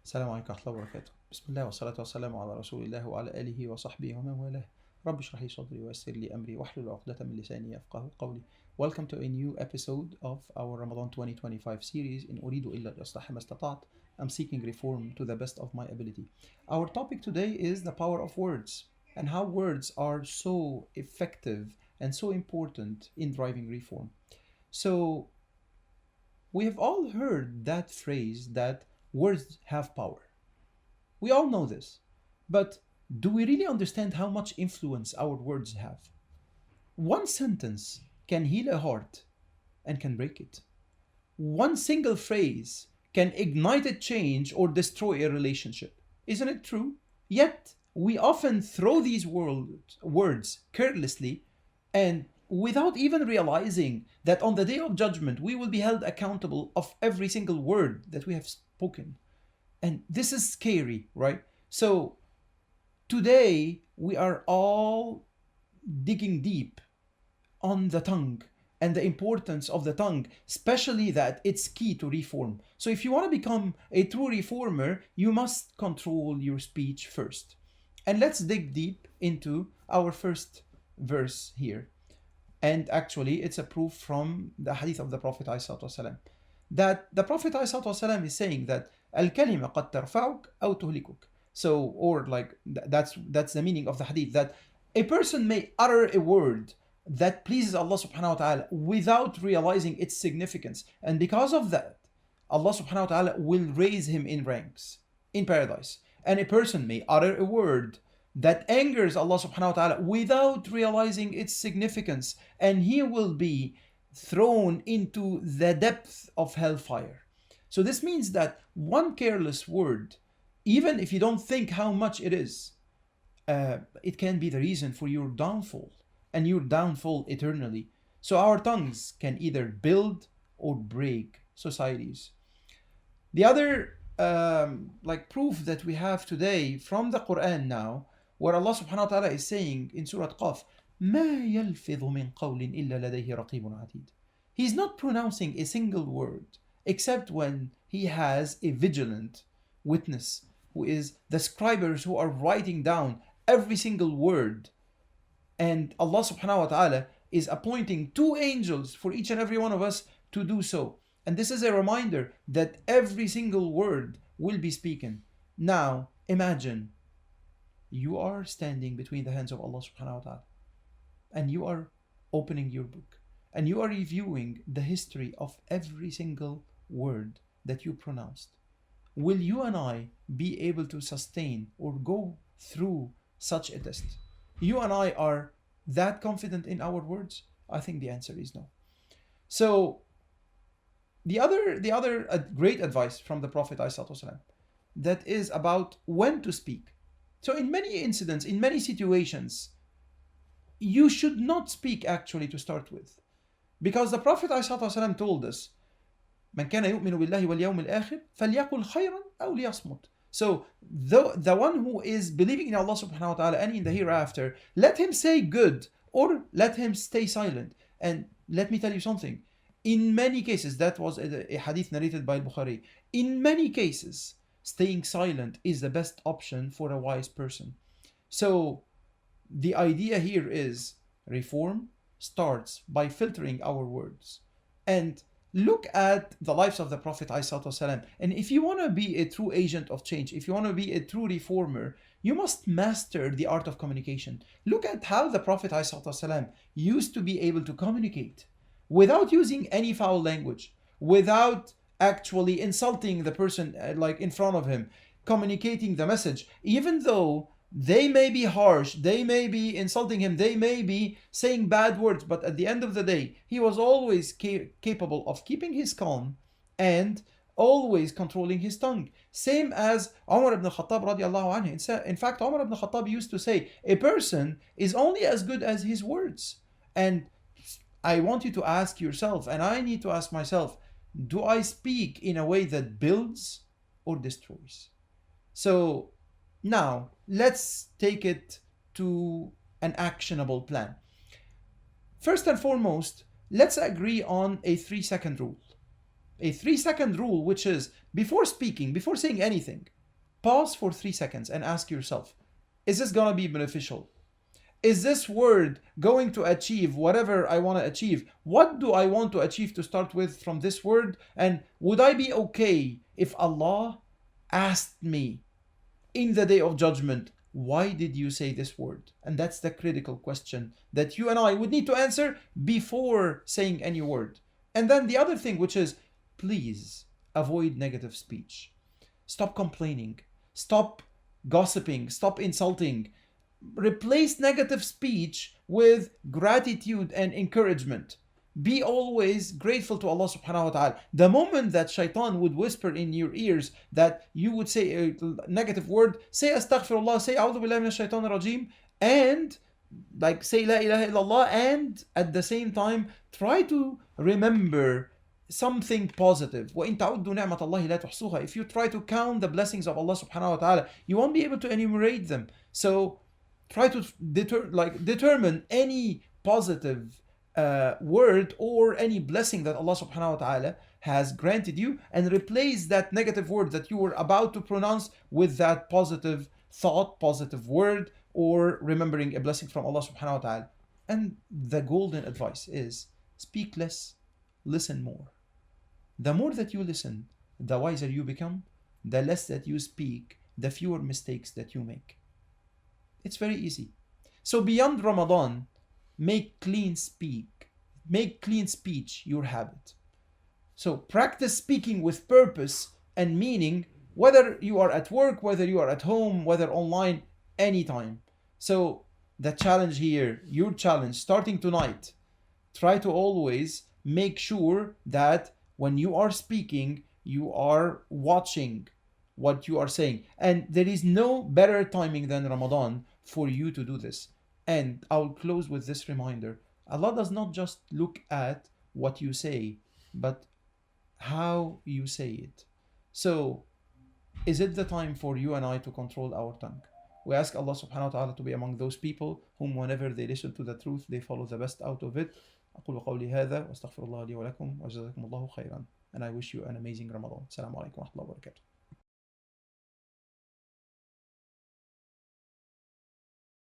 السلام عليكم ورحمة الله وبركاته. بسم الله والصلاة والسلام على رسول الله وعلى آله وصحبه ومن والاه. رب اشرح لي صدري ويسر لي أمري واحلل عقدة من لساني يفقهوا قولي. Welcome to a new episode of our Ramadan 2025 series in أريد إلا الإصلاح ما استطعت. I'm seeking reform to the best of my ability. Our topic today is the power of words and how words are so effective and so important in driving reform. So we have all heard that phrase that words have power. We all know this. But do we really understand how much influence our words have? One sentence can heal a heart and can break it. One single phrase can ignite a change or destroy a relationship. Isn't it true? Yet, we often throw these words carelessly and without even realizing that on the day of judgment we will be held accountable of every single word that we have spoken. And this is scary, right? So today we are all digging deep on the tongue and the importance of the tongue, especially that it's key to reform. So if you want to become a true reformer, you must control your speech first. And let's dig deep into our first verse here. And actually, it's a proof from the hadith of the Prophet ﷺ, that the Prophet ﷺ is saying that الكلمة قد ترفعك أو تهلكك. So, or like that's the meaning of the hadith, that a person may utter a word that pleases Allah subhanahu wa ta'ala without realizing its significance. And because of that, Allah subhanahu wa ta'ala will raise him in ranks in paradise. And a person may utter a word that angers Allah subhanahu wa ta'ala without realizing its significance, and he will be thrown into the depth of hellfire. So this means that one careless word, even if you don't think how much it is, it can be the reason for your downfall, and your downfall eternally. So our tongues can either build or break societies. The other proof that we have today from the Quran now, where Allah subhanahu wa ta'ala is saying in Surah Qaf, مَا يَلْفِظُ مِنْ قَوْلٍ إِلَّا لَدَيْهِ رَقِيبٌ عَتِيدٌ. He's not pronouncing a single word except when he has a vigilant witness, who is the scribers who are writing down every single word. And Allah subhanahu wa ta'ala is appointing 2 angels for each and every one of us to do so. And this is a reminder that every single word will be spoken. Now, imagine you are standing between the hands of Allah subhanahu wa ta'ala, and you are opening your book, and you are reviewing the history of every single word that you pronounced. Will you and I be able to sustain or go through such a test? You and I are that confident in our words? I think the answer is no. So the other great advice from the Prophet ﷺ, that is about when to speak. So in many incidents, in many situations, you should not speak actually to start with. Because the Prophet ﷺ told us, من كان يؤمن بالله واليوم الآخر فليقل خيرا أو ليصمت. So the one who is believing in Allah subhanahu wa ta'ala and in the hereafter, let him say good or let him stay silent. And let me tell you something. In many cases, that was a hadith narrated by Bukhari. In many cases, staying silent is the best option for a wise person. So the idea here is reform starts by filtering our words. And look at the lives of the Prophet ﷺ. And if you want to be a true agent of change, if you want to be a true reformer, you must master the art of communication. Look at how the Prophet ﷺ used to be able to communicate without using any foul language, without actually insulting the person like in front of him, communicating the message, even though they may be harsh, they may be insulting him, they may be saying bad words, but at the end of the day, he was always capable of keeping his calm and always controlling his tongue. Same as Umar ibn Khattab radiallahu anhu. In fact, Umar ibn Khattab used to say, a person is only as good as his words. And I want you to ask yourself, and I need to ask myself, do I speak in a way that builds or destroys? So now, let's take it to an actionable plan. First and foremost, let's agree on a 3-second rule. a 3-second rule, which is before speaking, before saying anything, pause for 3 seconds and ask yourself, is this gonna be beneficial? Is this word going to achieve whatever I want to achieve? What do I want to achieve to start with from this word? And would I be okay if Allah asked me in the day of judgment, why did you say this word? And that's the critical question that you and I would need to answer before saying any word. And then the other thing, which is, please avoid negative speech. Stop complaining. Stop gossiping. Stop insulting. Replace negative speech with gratitude and encouragement. Be always grateful to Allah subhanahu wa ta'ala. The moment that shaitan would whisper in your ears that you would say a negative word, say astaghfirullah, say a'udhu billahi minash shaitanir rajim, and like say la ilaha illallah, and at the same time try to remember something positive. وَإِن تَعُدُّوا نِعْمَةَ اللَّهِ لَا تُحْصُوهَا. If you try to count the blessings of Allah subhanahu wa ta'ala, you won't be able to enumerate them. So try to determine any positive word or any blessing that Allah subhanahu wa ta'ala has granted you, and replace that negative word that you were about to pronounce with that positive thought, positive word, or remembering a blessing from Allah subhanahu wa ta'ala. And the golden advice is, speak less, listen more. The more that you listen, the wiser you become. The less that you speak, the fewer mistakes that you make. It's very easy. So beyond Ramadan, make clean speech your habit. So practice speaking with purpose and meaning, whether you are at work, whether you are at home, whether online, anytime. So the challenge here, your challenge starting tonight, try to always make sure that when you are speaking, you are watching what you are saying. And there is no better timing than Ramadan for you to do this. And I'll close with this reminder. Allah does not just look at what you say, but how you say it. So, is it the time for you and I to control our tongue? We ask Allah subhanahu wa ta'ala to be among those people whom whenever they listen to the truth, they follow the best out of it. أقول قولي هذا واستغفر الله لي ولكم وجزاكم الله خيرا. And I wish you an amazing Ramadan. Assalamu alaikum wa rahmatullahi wa barakatuh.